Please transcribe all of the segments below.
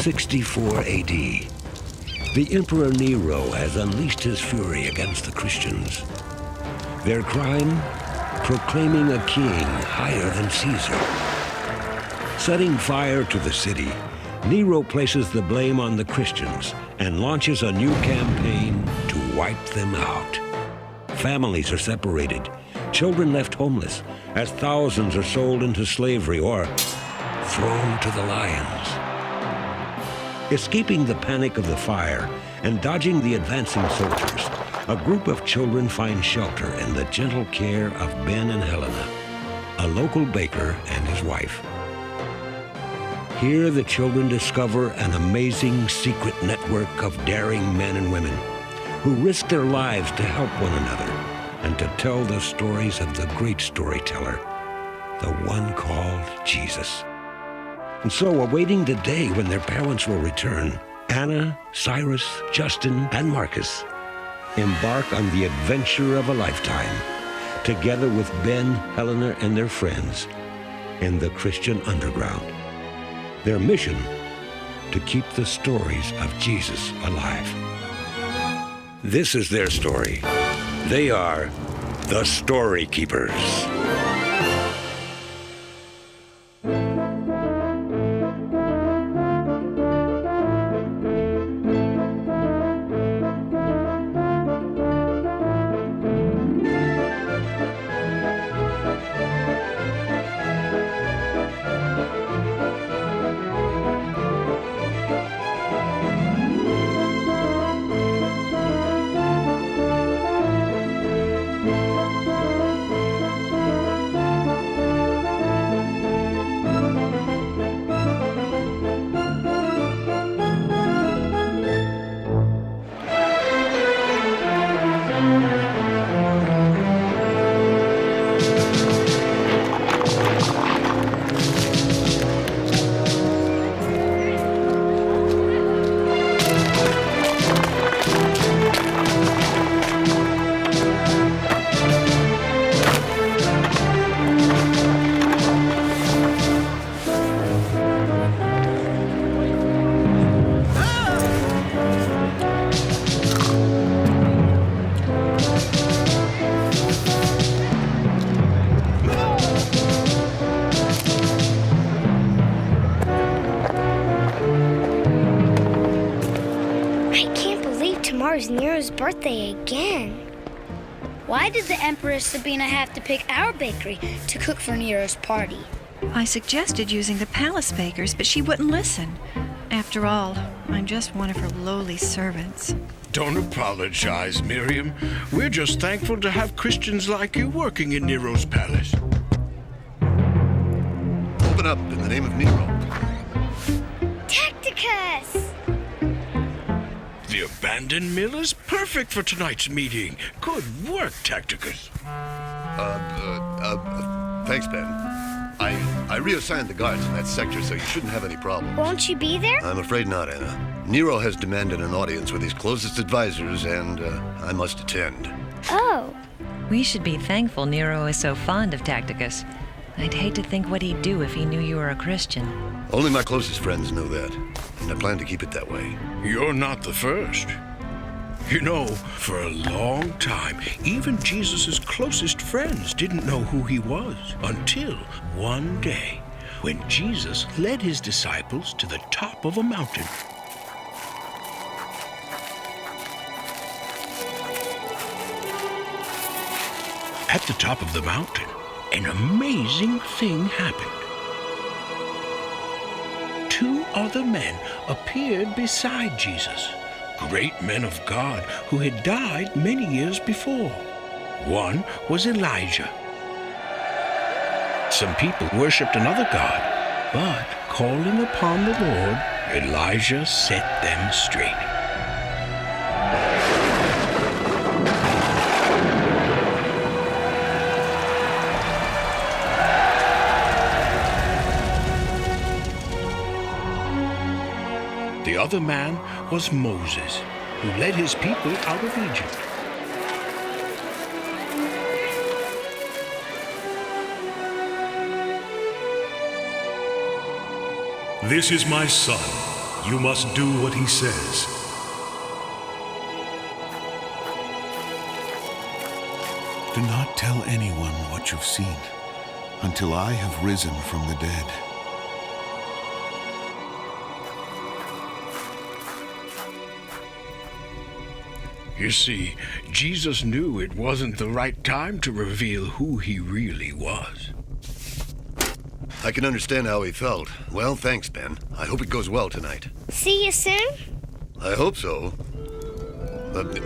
64 AD. The Emperor Nero has unleashed his fury against the Christians. Their crime? Proclaiming a king higher than Caesar. Setting fire to the city, Nero places the blame on the Christians and launches a new campaign to wipe them out. Families are separated, children left homeless, as thousands are sold into slavery or thrown to the lions. Escaping the panic of the fire and dodging the advancing soldiers, a group of children find shelter in the gentle care of Ben and Helena, a local baker and his wife. Here the children discover an amazing secret network of daring men and women who risk their lives to help one another and to tell the stories of the great storyteller, the one called Jesus. And so, awaiting the day when their parents will return, Anna, Cyrus, Justin, and Marcus embark on the adventure of a lifetime, together with Ben, Helena, and their friends in the Christian underground. Their mission, to keep the stories of Jesus alive. This is their story. They are the Storykeepers. Tomorrow's Nero's birthday again. Why did the Empress Sabina have to pick our bakery to cook for Nero's party? I suggested using the palace bakers, but she wouldn't listen. After all, I'm just one of her lowly servants. Don't apologize, Miriam. We're just thankful to have Christians like you working in Nero's palace. Open up in the name of Nero. Tacticus! The abandoned mill is perfect for tonight's meeting. Good work, Tacticus. Thanks, Ben. I reassigned the guards in that sector, so you shouldn't have any problems. Won't you be there? I'm afraid not, Anna. Nero has demanded an audience with his closest advisors, and I must attend. Oh. We should be thankful Nero is so fond of Tacticus. I'd hate to think what he'd do if he knew you were a Christian. Only my closest friends know that, and I plan to keep it that way. You're not the first. You know, for a long time, even Jesus' closest friends didn't know who he was until one day when Jesus led his disciples to the top of a mountain. At the top of the mountain, an amazing thing happened. Two other men appeared beside Jesus, great men of God who had died many years before. One was Elijah. Some people worshipped another god, but calling upon the Lord, Elijah set them straight. The other man was Moses, who led his people out of Egypt. This is my son, You must do what he says. Do not tell anyone what you've seen until I have risen from the dead. You see, Jesus knew it wasn't the right time to reveal who he really was. I can understand how he felt. Well, thanks, Ben. I hope it goes well tonight. See you soon? I hope so.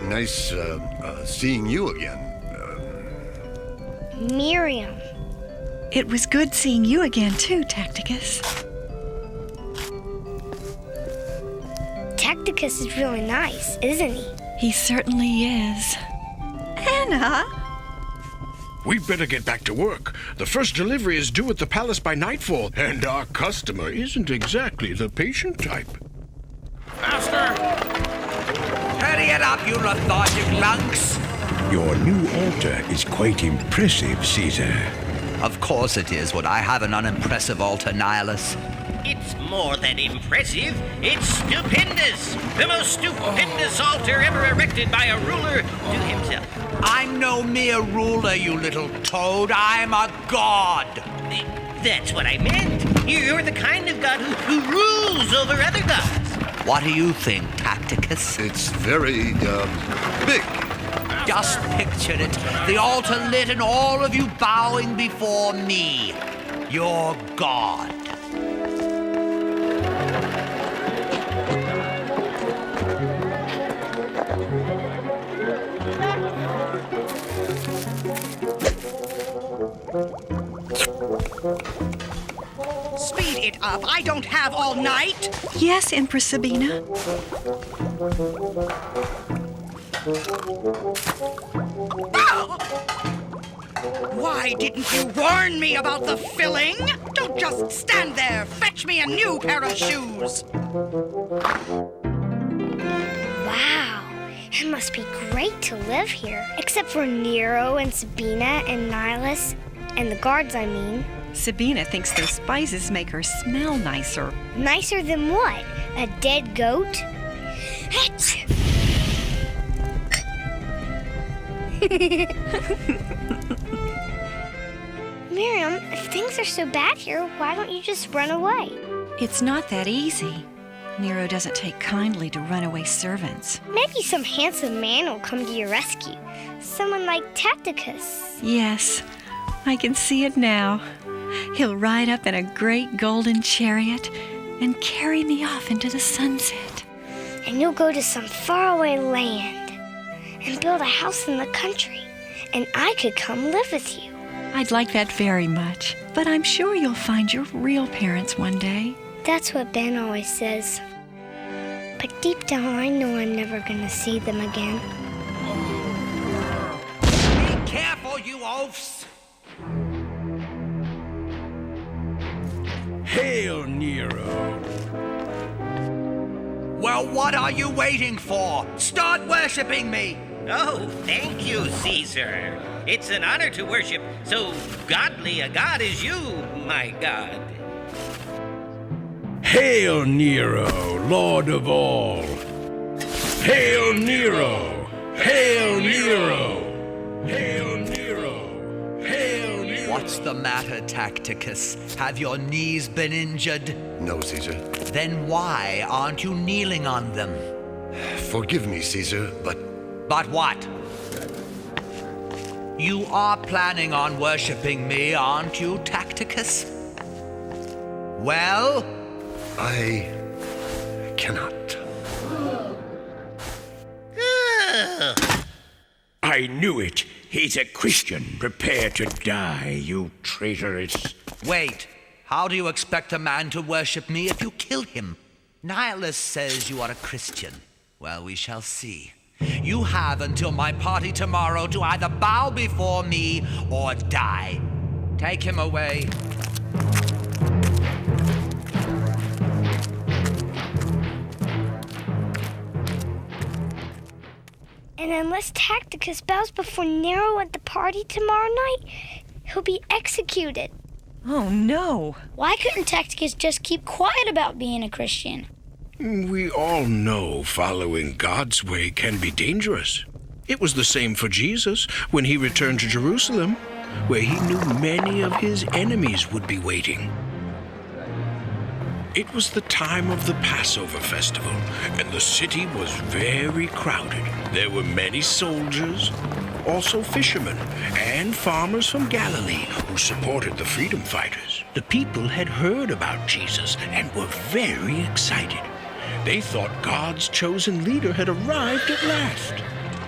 Nice seeing you again. Miriam. It was good seeing you again, too, Tacticus. Tacticus is really nice, isn't he? He certainly is. Anna! We'd better get back to work. The first delivery is due at the palace by nightfall, and our customer isn't exactly the patient type. Master! Hurry it up, you lethargic lunks! Your new altar is quite impressive, Caesar. Of course it is. Would I have an unimpressive altar, Nihilus? It's more than impressive. It's stupendous. The most stupendous altar ever erected by a ruler to himself. I'm no mere ruler, you little toad. I'm a god. That's what I meant. You're the kind of god who rules over other gods. What do you think, Tacticus? It's very, big. Just picture it. The altar lit and all of you bowing before me, your god. Speed it up. I don't have all night. Yes, Empress Sabina. Why didn't you warn me about the filling? Don't just stand there. Fetch me a new pair of shoes. Wow, it must be great to live here. Except for Nero and Sabina and Nihilus, and the guards, I mean. Sabina thinks those spices make her smell nicer. Nicer than what? A dead goat? Achoo! Miriam, if things are so bad here, why don't you just run away? It's not that easy. Nero doesn't take kindly to runaway servants. Maybe some handsome man will come to your rescue. Someone like Tacticus. Yes, I can see it now. He'll ride up in a great golden chariot and carry me off into the sunset. And you'll go to some faraway land and build a house in the country. And I could come live with you. I'd like that very much, but I'm sure you'll find your real parents one day. That's what Ben always says. But deep down, I know I'm never going to see them again. Be careful, you oafs! Hail, Nero! Well, what are you waiting for? Start worshipping me! Oh, thank you, Caesar. It's an honor to worship so godly a god as you, my god. Hail, Nero, Lord of all! Hail, Nero! Hail, Nero! Hail, Nero! Hail, Nero! What's the matter, Tacticus? Have your knees been injured? No, Caesar. Then why aren't you kneeling on them? Forgive me, Caesar, but... But what? You are planning on worshipping me, aren't you, Tacticus? Well? I cannot. I knew it. He's a Christian. Prepare to die, you traitorous. Wait. How do you expect a man to worship me if you kill him? Nihilus says you are a Christian. Well, we shall see. You have until my party tomorrow to either bow before me or die. Take him away. And unless Tacticus bows before Nero at the party tomorrow night, he'll be executed. Oh, no. Why couldn't Tacticus just keep quiet about being a Christian? We all know following God's way can be dangerous. It was the same for Jesus when he returned to Jerusalem, where he knew many of his enemies would be waiting. It was the time of the Passover festival, and the city was very crowded. There were many soldiers, also fishermen, and farmers from Galilee who supported the freedom fighters. The people had heard about Jesus and were very excited. They thought God's chosen leader had arrived at last.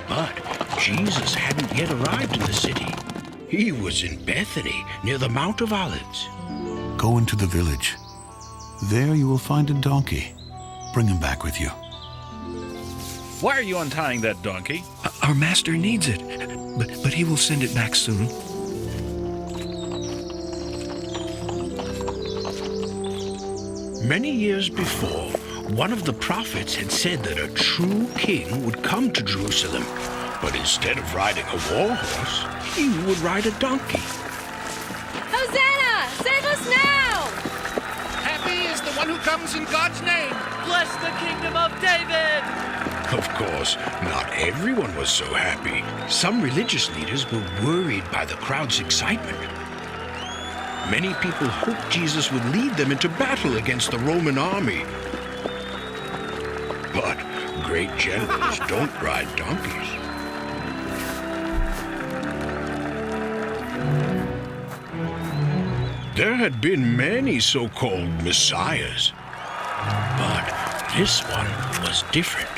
But Jesus hadn't yet arrived in the city. He was in Bethany, near the Mount of Olives. Go into the village. There you will find a donkey. Bring him back with you. Why are you untying that donkey? Our master needs it, but he will send it back soon. Many years before, one of the prophets had said that a true king would come to Jerusalem, but instead of riding a war horse, he would ride a donkey. Hosanna! Save us now! Happy is the one who comes in God's name. Bless the kingdom of David! Of course, not everyone was so happy. Some religious leaders were worried by the crowd's excitement. Many people hoped Jesus would lead them into battle against the Roman army. But great generals don't ride donkeys. There had been many so-called messiahs, but this one was different.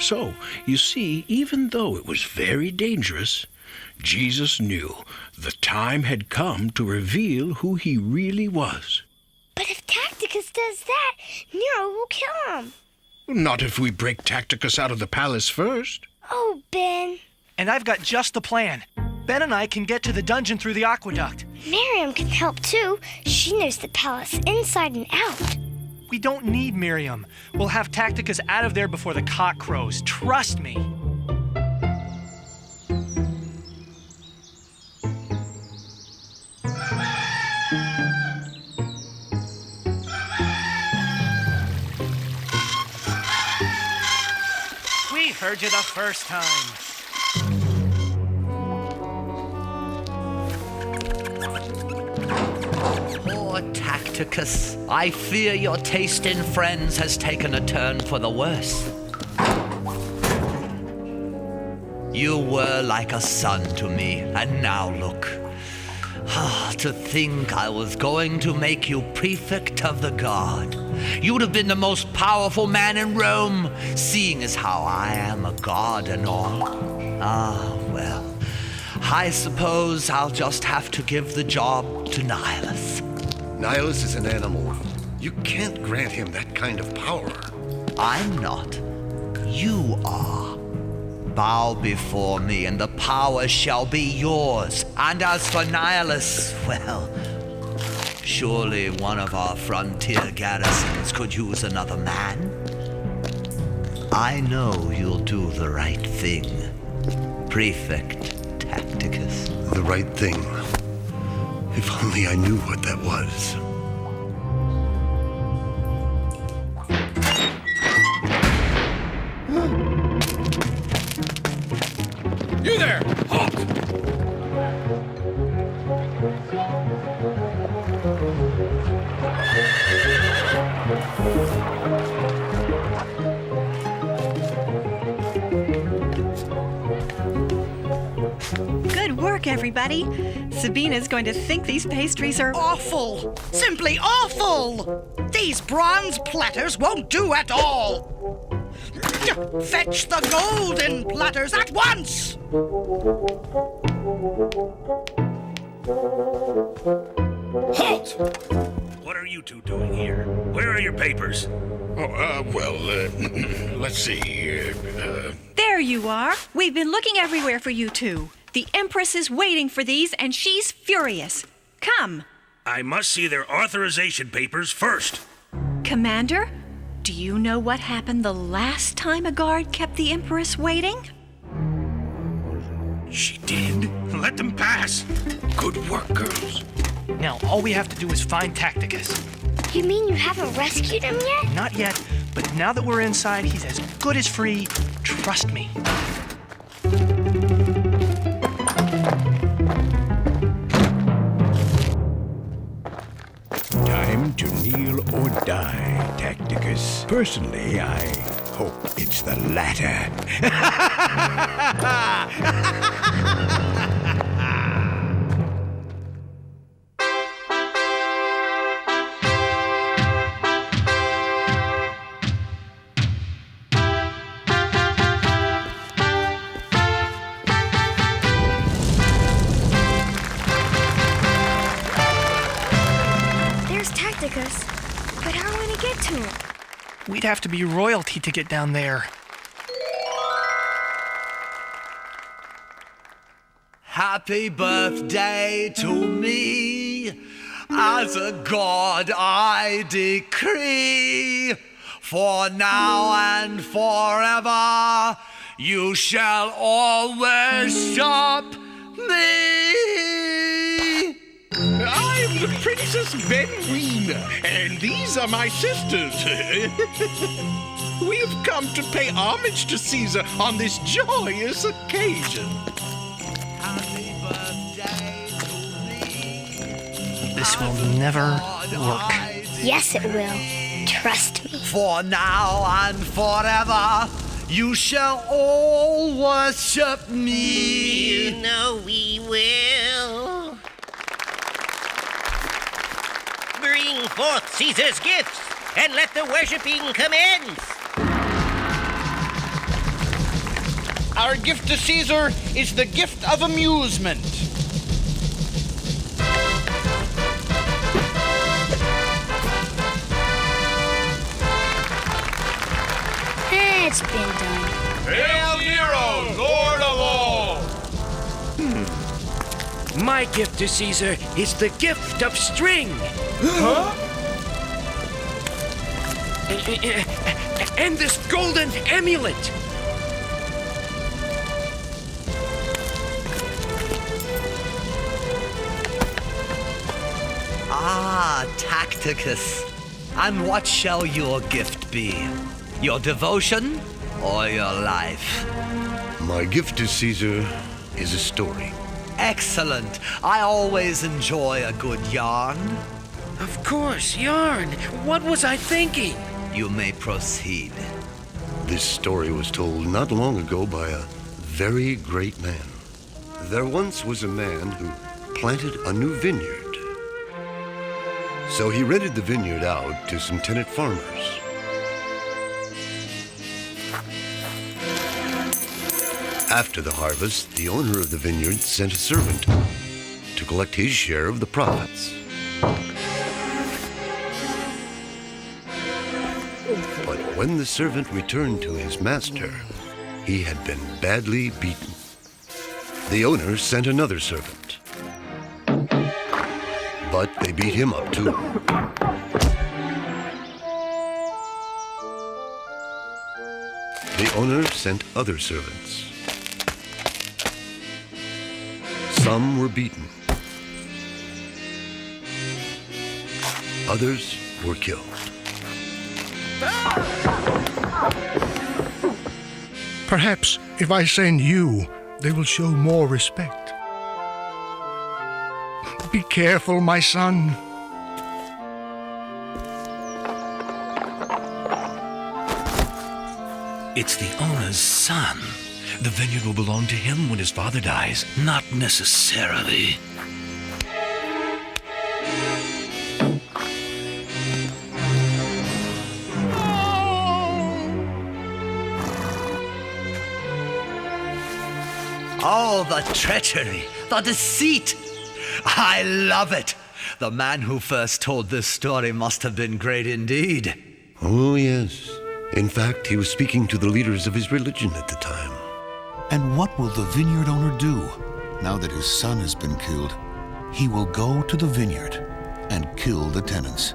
So, you see, even though it was very dangerous, Jesus knew the time had come to reveal who he really was. But if Tacticus does that, Nero will kill him. Not if we break Tacticus out of the palace first. Oh, Ben. And I've got just the plan. Ben and I can get to the dungeon through the aqueduct. Miriam can help too. She knows the palace inside and out. We don't need Miriam. We'll have Tacticus out of there before the cock crows. Trust me. We heard you the first time. Poor Tacticus, I fear your taste in friends has taken a turn for the worse. You were like a son to me, and now look. To think I was going to make you prefect of the guard. You'd have been the most powerful man in Rome, seeing as how I am a god and all. Well, I suppose I'll just have to give the job to Nihilus. Nihilus is an animal. You can't grant him that kind of power. I'm not. You are. Bow before me, and the power shall be yours. And as for Nihilus, well, surely one of our frontier garrisons could use another man. I know you'll do the right thing, Prefect Tacticus. The right thing. If only I knew what that was. You there! Halt! Good work, everybody. Sabina's going to think these pastries are awful. Simply awful. These bronze platters won't do at all. Fetch the golden platters at once! Halt! What are you two doing here? Where are your papers? Let's see. There you are. We've been looking everywhere for you two. The Empress is waiting for these, and she's furious. Come. I must see their authorization papers first. Commander, do you know what happened the last time a guard kept the Empress waiting? She did? Let them pass. Good work, girls. Now, all we have to do is find Tacticus. You mean you haven't rescued him yet? Not yet, but now that we're inside, he's as good as free. Trust me. Time to kneel or die, Tacticus. Personally, I hope it's the latter. But how are we going to get to him? We'd have to be royalty to get down there. Happy birthday to me. As a god I decree, for now and forever you shall all worship me. I'm the Princess Bethany, and these are my sisters. We have come to pay homage to Caesar on this joyous occasion. Happy birthday to me. This will never work. Yes, it will. Trust me. For now and forever you shall all worship me. You know we will. Bring forth Caesar's gifts, and let the worshipping commence. Our gift to Caesar is the gift of amusement. It's been done. Hail Nero, Lord of all! My gift to Caesar is the gift of string. Huh? And this golden amulet. Ah, Tacticus. And what shall your gift be? Your devotion or your life? My gift to Caesar is a story. Excellent. I always enjoy a good yarn. Of course, yarn. What was I thinking? You may proceed. This story was told not long ago by a very great man. There once was a man who planted a new vineyard. So he rented the vineyard out to some tenant farmers. After the harvest, the owner of the vineyard sent a servant to collect his share of the profits. But when the servant returned to his master, he had been badly beaten. The owner sent another servant, but they beat him up too. The owner sent other servants. Some were beaten. Others were killed. Perhaps if I send you, they will show more respect. Be careful, my son. It's the owner's son. The vineyard will belong to him when his father dies. Not necessarily. Oh, the treachery, the deceit. I love it. The man who first told this story must have been great indeed. Oh, yes. In fact, he was speaking to the leaders of his religion at the time. And what will the vineyard owner do? Now that his son has been killed, he will go to the vineyard and kill the tenants.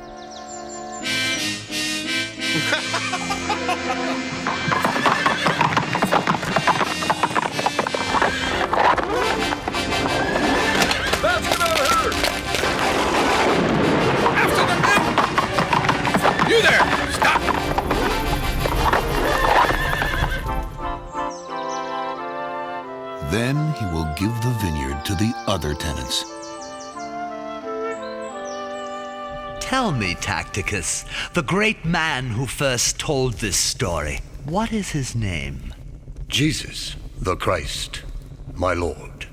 give the vineyard to the other tenants. Tell me, Tacticus, the great man who first told this story, what is his name? Jesus, the Christ, my Lord.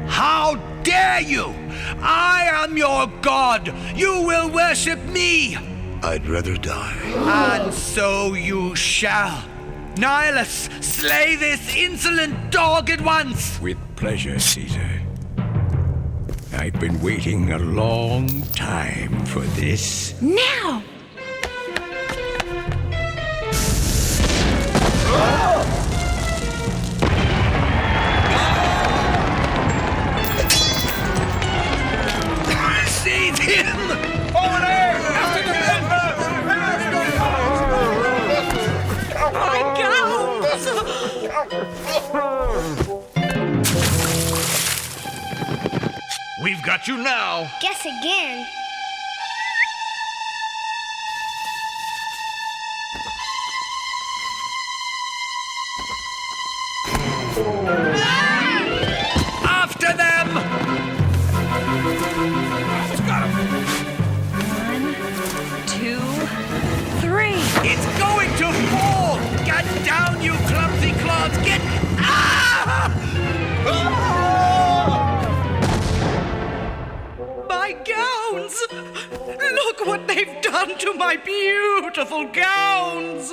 How dare you! I am your God! You will worship me! I'd rather die. And so you shall. Nihilus, slay this insolent dog at once! With pleasure, Caesar. I've been waiting a long time for this. Now! Seize him! Over there! After the My gowns! We've got you now. Guess again. After them! One, two, three. It's going to fall! Get down, you clumsy clods! Get... Ah! My gowns! Look what they've done to my beautiful gowns!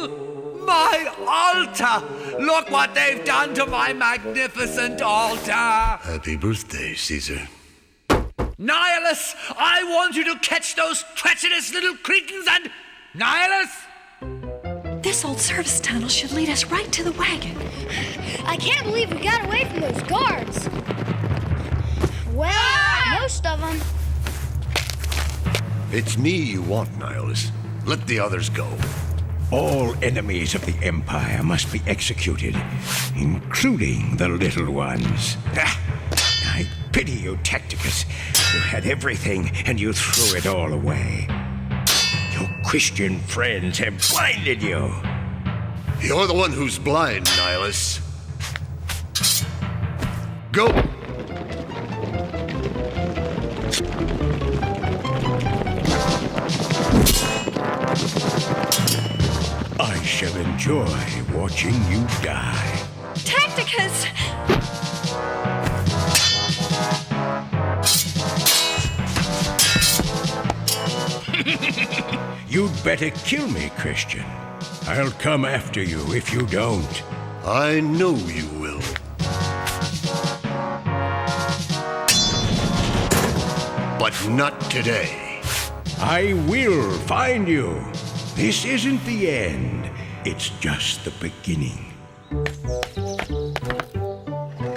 My altar! Look what they've done to my magnificent altar! Happy birthday, Caesar. Nihilus, I want you to catch those treacherous little cretins and... Nihilus! This old service tunnel should lead us right to the wagon. I can't believe we got away from those guards. Well, most of them. It's me you want, Nihilus. Let the others go. All enemies of the Empire must be executed, including the little ones. I pity you, Tacticus. You had everything, and you threw it all away. Your Christian friends have blinded you. You're the one who's blind, Nihilus. Go! I shall enjoy watching you die. Tacticus! You'd better kill me, Christian. I'll come after you if you don't. I know you will. But not today. I will find you. This isn't the end. It's just the beginning.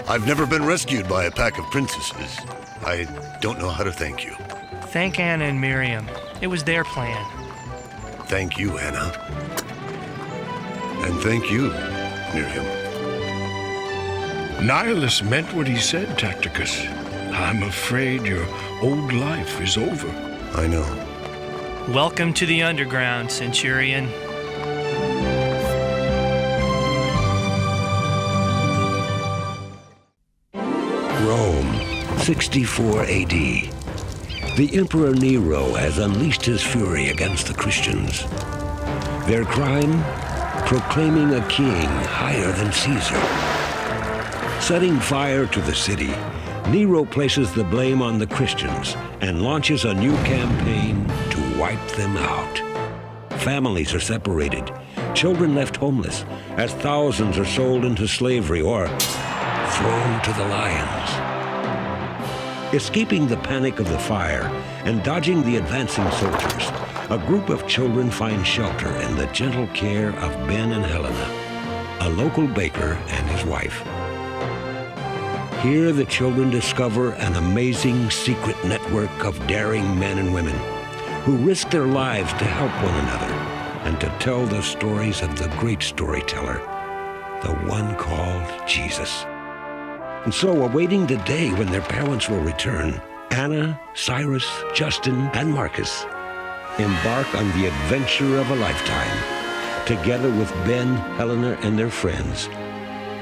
I've never been rescued by a pack of princesses. I don't know how to thank you. Thank Anna and Miriam. It was their plan. Thank you, Anna. And thank you, Miriam. Nihilus meant what he said, Tacticus. I'm afraid your old life is over. I know. Welcome to the underground, Centurion. Rome, 64 AD. The Emperor Nero has unleashed his fury against the Christians. Their crime? Proclaiming a king higher than Caesar. Setting fire to the city, Nero places the blame on the Christians and launches a new campaign to wipe them out. Families are separated, children left homeless, as thousands are sold into slavery or thrown to the lions. Escaping the panic of the fire and dodging the advancing soldiers, a group of children find shelter in the gentle care of Ben and Helena, a local baker and his wife. Here the children discover an amazing secret network of daring men and women who risk their lives to help one another and to tell the stories of the great storyteller, the one called Jesus. And so, awaiting the day when their parents will return, Anna, Cyrus, Justin, and Marcus embark on the adventure of a lifetime, together with Ben, Helena, and their friends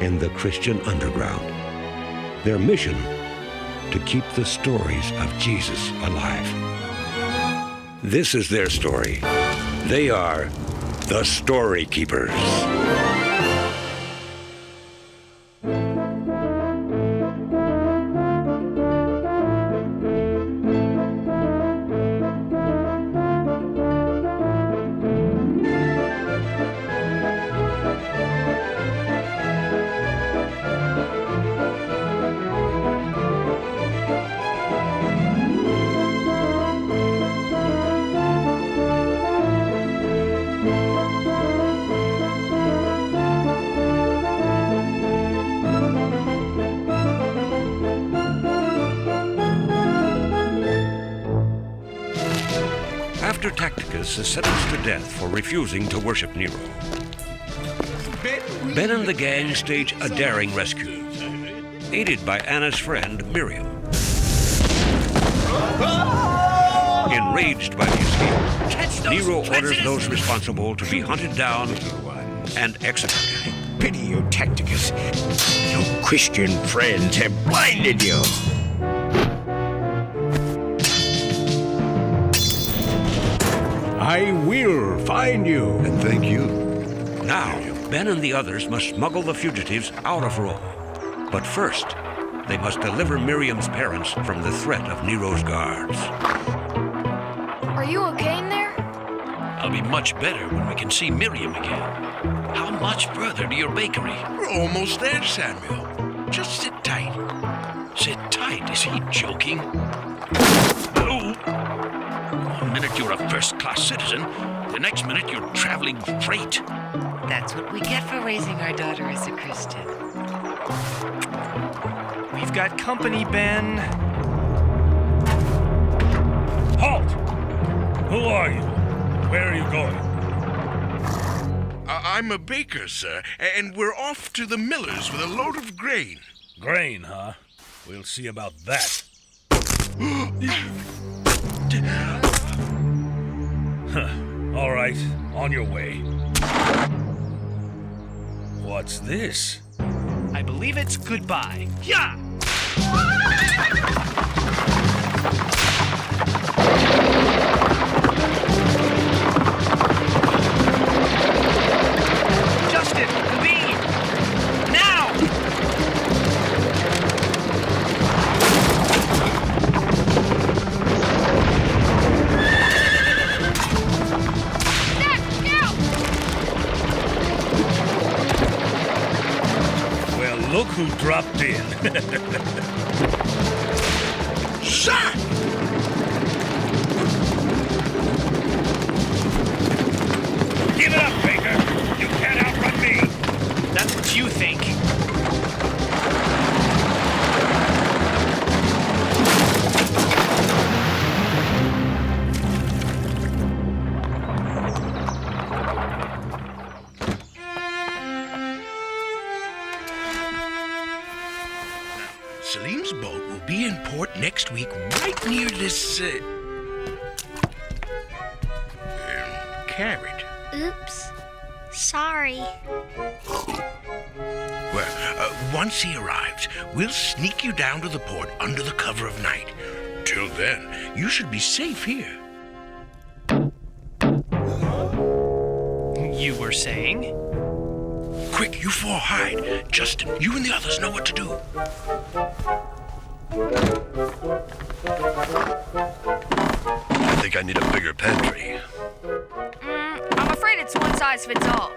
in the Christian underground. Their mission, to keep the stories of Jesus alive. This is their story. They are the Storykeepers. After Tacticus is sentenced to death for refusing to worship Nero, Ben and the gang stage a daring rescue, aided by Anna's friend Miriam. Enraged by the escape, Nero orders those responsible to be hunted down and executed. Pity you, Tacticus. Your Christian friends have blinded you. I will find you. And thank you. Now, Ben and the others must smuggle the fugitives out of Rome. But first, they must deliver Miriam's parents from the threat of Nero's guards. Are you okay in there? I'll be much better when we can see Miriam again. How much further to your bakery? We're almost there, Samuel. Just sit tight. Sit tight? Is he joking? Oh! One minute you're a first-class citizen, the next minute you're traveling freight. That's what we get for raising our daughter as a Christian. We've got company, Ben. Halt! Who are you? Where are you going? I'm a baker, sir, and we're off to the miller's with a load of grain. Grain, huh? We'll see about that. All right, on your way. What's this? I believe it's goodbye. Yeah! Justin, the beam! Now! Well, look who dropped in. Shot! Give it up, Baker! You can't outrun me! That's what you think. Salim's boat will be in port next week, right near this, carrot. Oops. Sorry. Well, once he arrives, we'll sneak you down to the port under the cover of night. Till then, you should be safe here. You were saying? Quick, you four hide. Justin, you and the others know what to do. I think I need a bigger pantry. I'm afraid it's one size fits all.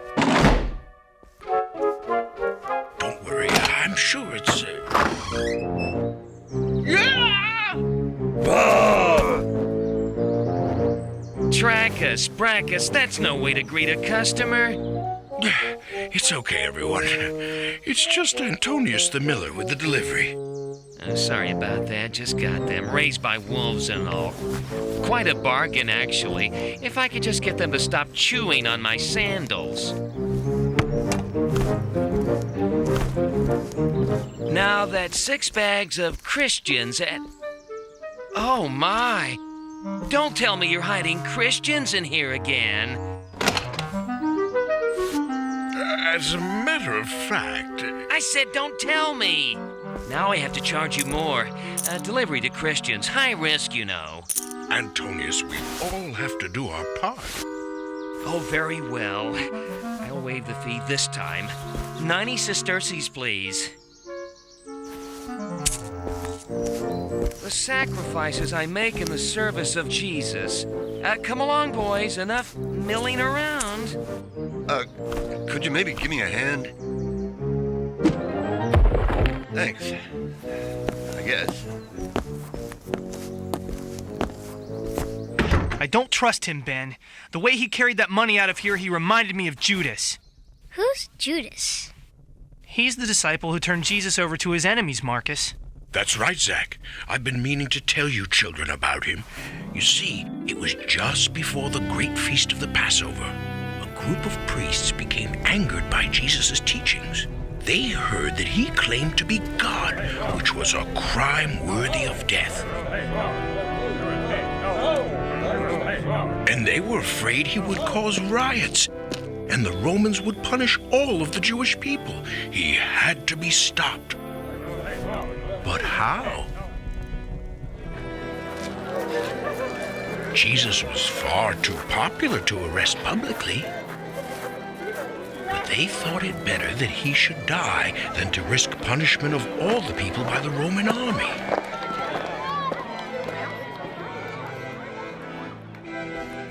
Don't worry, I'm sure it's... Trackus, Brackus, that's no way to greet a customer. It's okay, everyone. It's just Antonius the miller with the delivery. Sorry about that, just got them. Raised by wolves and all. Quite a bargain, actually. If I could just get them to stop chewing on my sandals. Now that's 6 bags of Christians at... Oh, my. Don't tell me you're hiding Christians in here again. As a matter of fact... I said don't tell me. Now I have to charge you more. Delivery to Christians. High risk, you know. Antonius, we all have to do our part. Oh, very well. I'll waive the fee this time. 90 sesterces, please. The sacrifices I make in the service of Jesus. Come along, boys. Enough milling around. Could you maybe give me a hand? Thanks. I guess. I don't trust him, Ben. The way he carried that money out of here, he reminded me of Judas. Who's Judas? He's the disciple who turned Jesus over to his enemies, Marcus. That's right, Zach. I've been meaning to tell you children about him. You see, it was just before the great feast of the Passover. A group of priests became angered by Jesus' teachings. They heard that he claimed to be God, which was a crime worthy of death. And they were afraid he would cause riots, and the Romans would punish all of the Jewish people. He had to be stopped. But how? Jesus was far too popular to arrest publicly. But they thought it better that he should die than to risk punishment of all the people by the Roman army.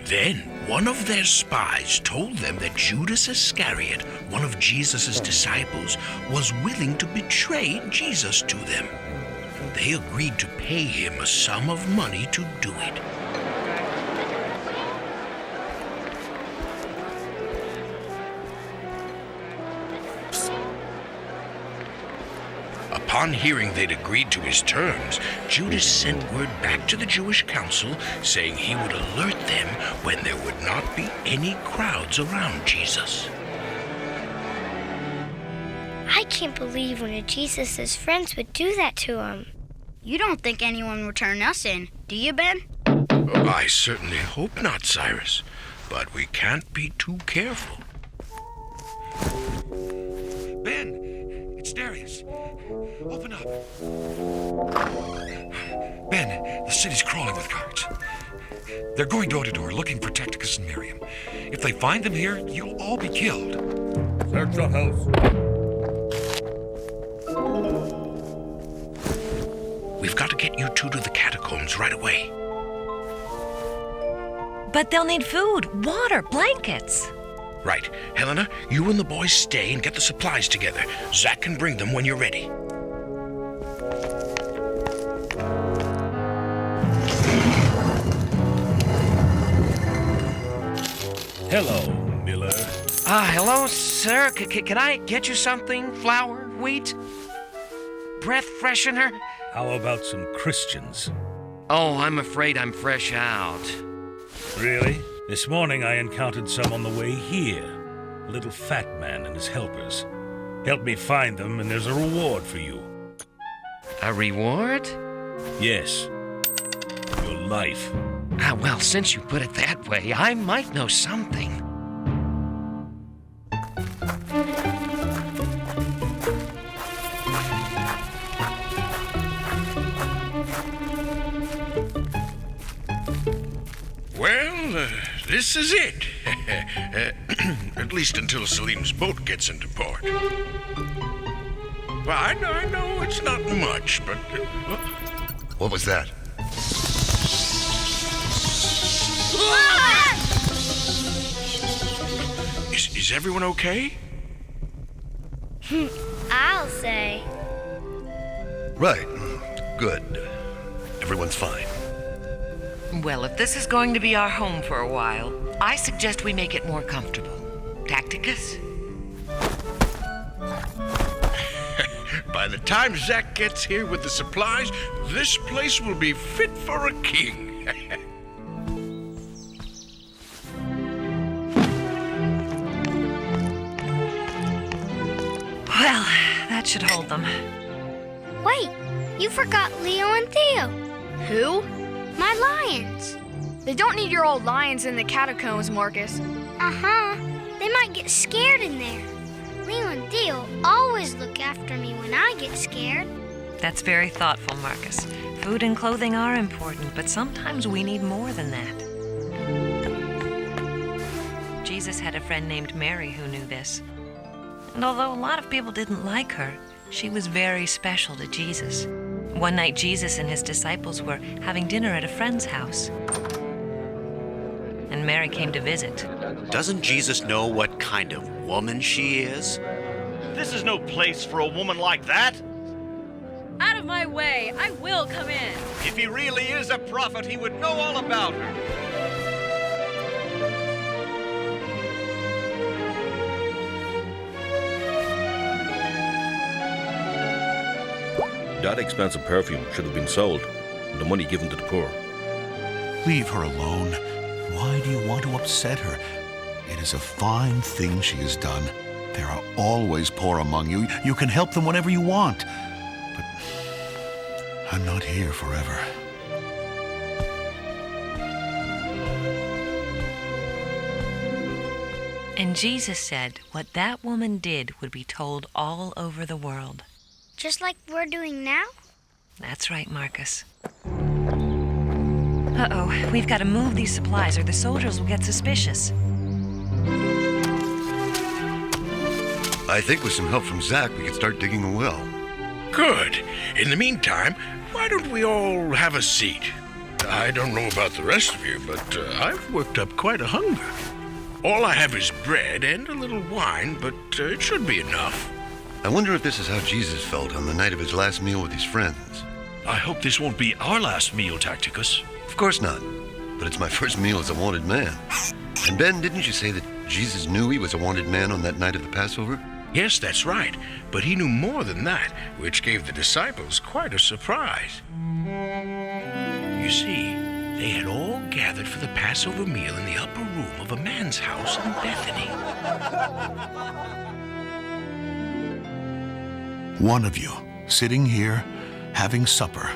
Then one of their spies told them that Judas Iscariot, one of Jesus' disciples, was willing to betray Jesus to them. They agreed to pay him a sum of money to do it. Upon hearing they'd agreed to his terms, Judas sent word back to the Jewish council saying he would alert them when there would not be any crowds around Jesus. I can't believe one of Jesus' friends would do that to him. You don't think anyone would turn us in, do you, Ben? Oh, I certainly hope not, Cyrus, but we can't be too careful. Ben, it's Darius. Open up. Ben, the city's crawling with guards. They're going door to door looking for Tacticus and Miriam. If they find them here, you'll all be killed. Search the house. We've got to get you two to the catacombs right away. But they'll need food, water, blankets. Right. Helena, you and the boys stay and get the supplies together. Zach can bring them when you're ready. Hello, Miller. Hello, sir. Can I get you something? Flour, wheat, breath freshener? How about some Christians? Oh, I'm afraid I'm fresh out. Really? This morning I encountered some on the way here. A little fat man and his helpers. Help me find them and there's a reward for you. A reward? Yes. Your life. Well, since you put it that way, I might know something. Well, this is it. At least until Salim's boat gets into port. Well, I know it's not much, but... What was that? Is everyone okay? I'll say. Right. Good. Everyone's fine. Well, if this is going to be our home for a while, I suggest we make it more comfortable. Tacticus? By the time Zach gets here with the supplies, this place will be fit for a king. Well, that should hold them. Wait, you forgot Leo and Theo. Who? My lions. They don't need your old lions in the catacombs, Marcus. Uh-huh. They might get scared in there. Leo and Theo always look after me when I get scared. That's very thoughtful, Marcus. Food and clothing are important, but sometimes we need more than that. Jesus had a friend named Mary who knew this. And although a lot of people didn't like her, she was very special to Jesus. One night, Jesus and his disciples were having dinner at a friend's house. And Mary came to visit. Doesn't Jesus know what kind of woman she is? This is no place for a woman like that. Out of my way! I will come in! If he really is a prophet, he would know all about her. That expensive perfume should have been sold, and the money given to the poor. Leave her alone. Why do you want to upset her? It is a fine thing she has done. There are always poor among you. You can help them whenever you want. But I'm not here forever. And Jesus said what that woman did would be told all over the world. Just like we're doing now? That's right, Marcus. Uh-oh, we've got to move these supplies or the soldiers will get suspicious. I think with some help from Zach, we could start digging a well. Good. In the meantime, why don't we all have a seat? I don't know about the rest of you, but I've worked up quite a hunger. All I have is bread and a little wine, but it should be enough. I wonder if this is how Jesus felt on the night of his last meal with his friends. I hope this won't be our last meal, Tacticus. Of course not, but it's my first meal as a wanted man. And Ben, didn't you say that Jesus knew he was a wanted man on that night of the Passover? Yes, that's right, but he knew more than that, which gave the disciples quite a surprise. You see, they had all gathered for the Passover meal in the upper room of a man's house in Bethany. One of you, sitting here, having supper,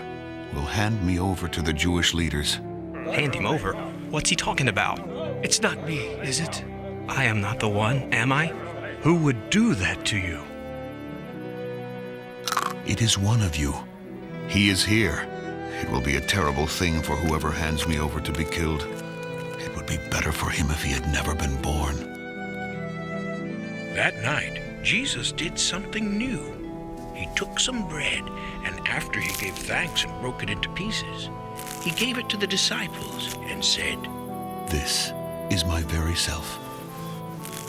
will hand me over to the Jewish leaders. Hand him over? What's he talking about? It's not me, is it? I am not the one, am I? Who would do that to you? It is one of you. He is here. It will be a terrible thing for whoever hands me over to be killed. It would be better for him if he had never been born. That night, Jesus did something new. He took some bread, and after he gave thanks and broke it into pieces, he gave it to the disciples and said, This is my very self,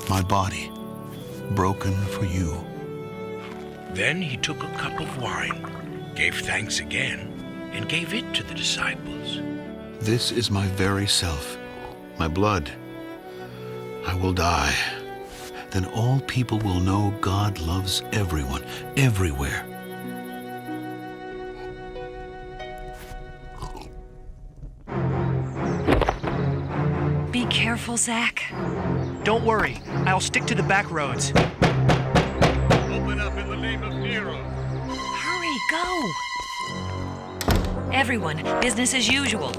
my body, broken for you. Then he took a cup of wine, gave thanks again, and gave it to the disciples. This is my very self, my blood. I will die. Then all people will know God loves everyone, everywhere. Be careful, Zach. Don't worry, I'll stick to the back roads. Open up in the name of Nero. Hurry, go! Everyone, business as usual.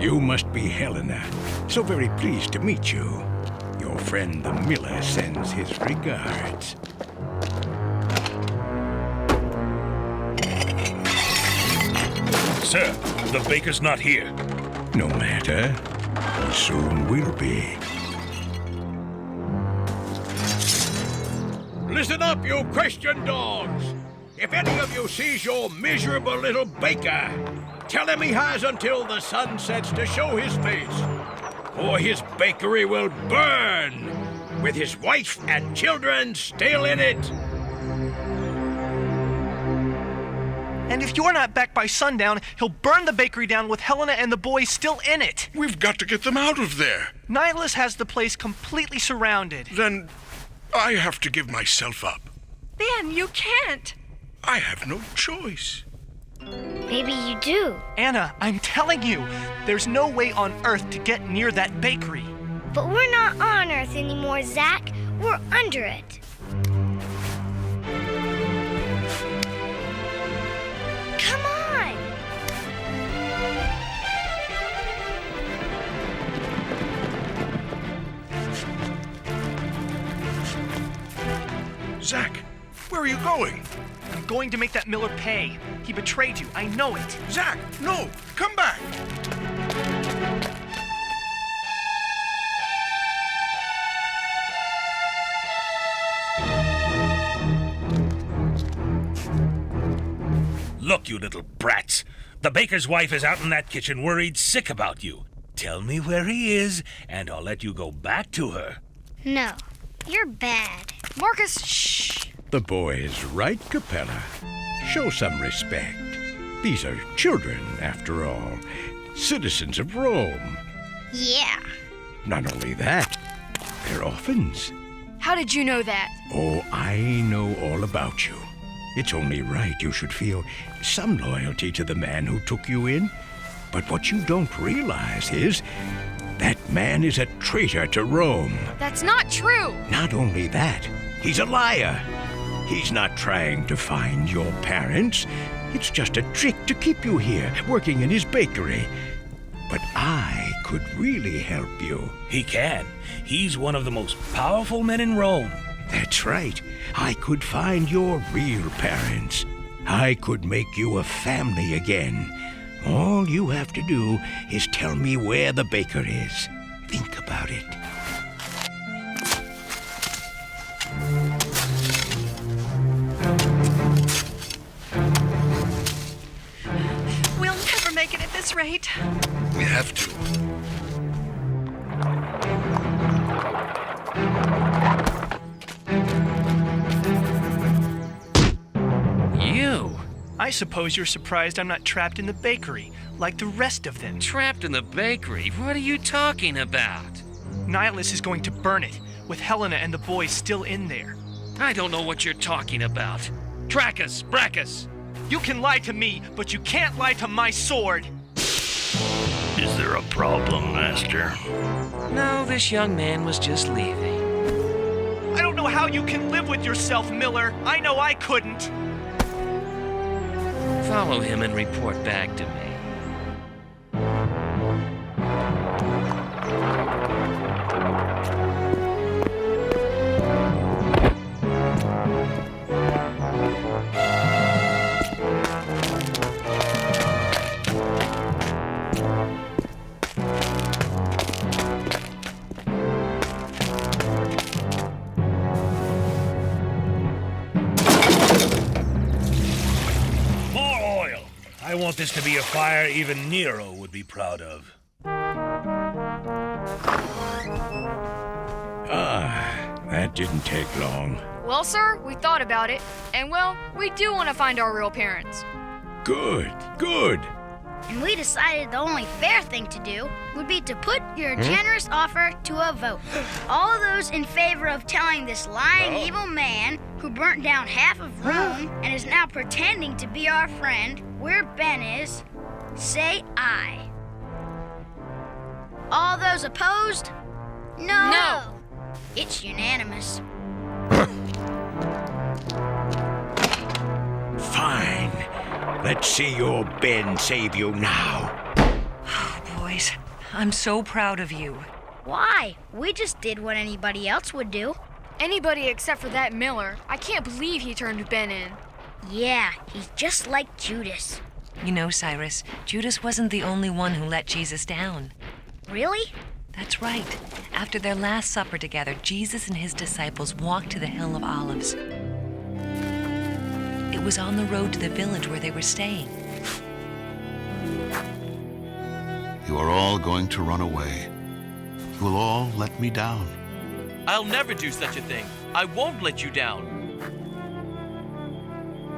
You must be Helena. So very pleased to meet you. Your friend the miller sends his regards. Sir, the baker's not here. No matter. He soon will be. Listen up, you Christian dogs! If any of you sees your miserable little baker, tell him he has until the sun sets to show his face, or his bakery will burn, with his wife and children still in it. And if you're not back by sundown, he'll burn the bakery down with Helena and the boys still in it. We've got to get them out of there. Nihilus has the place completely surrounded. Then I have to give myself up. Ben, you can't. I have no choice. Maybe you do. Anna, I'm telling you, there's no way on Earth to get near that bakery. But we're not on Earth anymore, Zach. We're under it. Come on! Zach, where are you going? I'm going to make that Miller pay. He betrayed you. I know it. Zach, no! Come back! Look, you little brats. The baker's wife is out in that kitchen worried sick about you. Tell me where he is, and I'll let you go back to her. No, you're bad. Marcus, shh. The boy is right, Capella. Show some respect. These are children, after all. Citizens of Rome. Yeah. Not only that, they're orphans. How did you know that? Oh, I know all about you. It's only right you should feel some loyalty to the man who took you in. But what you don't realize is that man is a traitor to Rome. That's not true. Not only that, he's a liar. He's not trying to find your parents. It's just a trick to keep you here, working in his bakery. But I could really help you. He can. He's one of the most powerful men in Rome. That's right. I could find your real parents. I could make you a family again. All you have to do is tell me where the baker is. Think about it. We'll never make it at this rate. We have to. You? I suppose you're surprised I'm not trapped in the bakery, like the rest of them. Trapped in the bakery? What are you talking about? Nihilus is going to burn it, with Helena and the boys still in there. I don't know what you're talking about. Trackus, Brackus! You can lie to me, but you can't lie to my sword! Is there a problem, Master? No, this young man was just leaving. I don't know how you can live with yourself, Miller. I know I couldn't. Follow him and report back to me. I want this to be a fire even Nero would be proud of. That didn't take long. Well, sir, we thought about it. And, well, we do want to find our real parents. Good, good. And we decided the only fair thing to do would be to put your generous offer to a vote. All of those in favor of telling this lying evil man who burnt down half of Rome and is now pretending to be our friend where Ben is, say aye. All those opposed? No. It's unanimous. Fine. Let's see your Ben save you now. Oh, boys, I'm so proud of you. Why? We just did what anybody else would do. Anybody except for that Miller. I can't believe he turned Ben in. Yeah, he's just like Judas. You know, Cyrus, Judas wasn't the only one who let Jesus down. Really? That's right. After their last supper together, Jesus and his disciples walked to the Hill of Olives. It was on the road to the village where they were staying. You are all going to run away. You will all let me down. I'll never do such a thing. I won't let you down.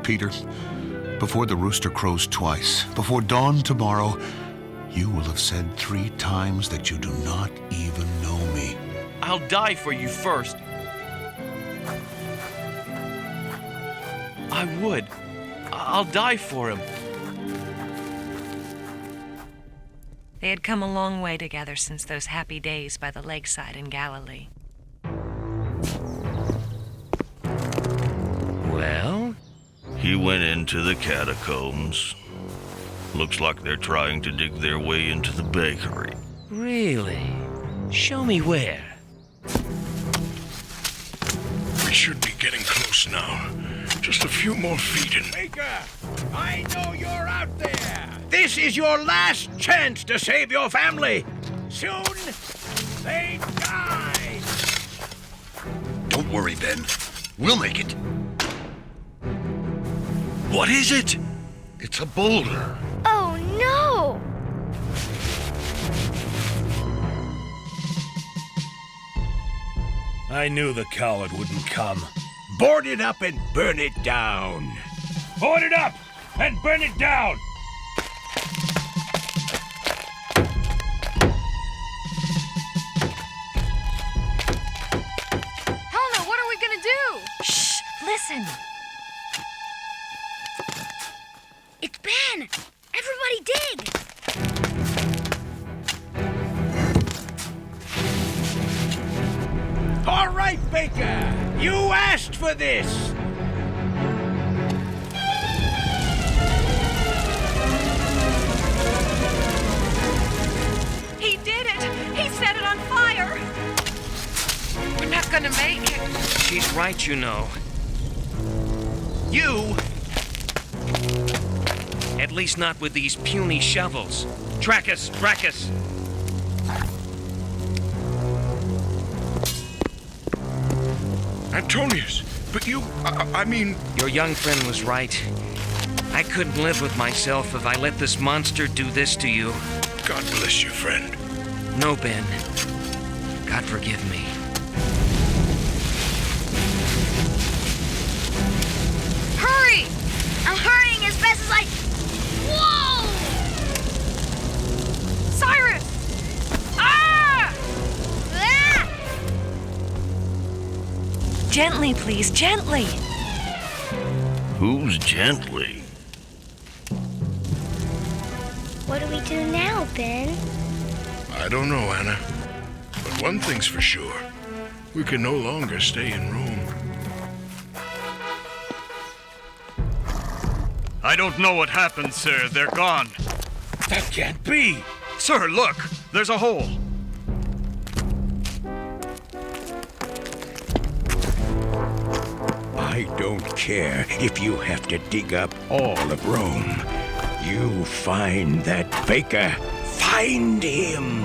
Peter, before the rooster crows twice, before dawn tomorrow, you will have said 3 times that you do not even know me. I'll die for you first. I would. I'll die for him. They had come a long way together since those happy days by the lakeside in Galilee. Well? He went into the catacombs. Looks like they're trying to dig their way into the bakery. Really? Show me where. should be getting close now. Just a few more feet and... Baker, I know you're out there. This is your last chance to save your family. Soon, they die. Don't worry, Ben. We'll make it. What is it? It's a boulder. Oh, no! I knew the coward wouldn't come. Board it up and burn it down. Board it up and burn it down! Helena, what are we gonna do? Shh! Listen! It's Ben! Everybody dig! All right, Baker. You asked for this. He did it! He set it on fire! We're not gonna make it. She's right, you know. You? At least not with these puny shovels. Trackus! Trackus! Antonius, but you... I mean... Your young friend was right. I couldn't live with myself if I let this monster do this to you. God bless you, friend. No, Ben. God forgive me. Hurry! I'm hurrying as fast as I... Whoa! Cyrus! Ah! Ah! Gently, please, gently. Who's gently? What do we do now, Ben? I don't know, Anna. But one thing's for sure. We can no longer stay in Rome. I don't know what happened, sir. They're gone. That can't be! Sir, look! There's a hole. I don't care if you have to dig up all of Rome. You find that Baker. Find him.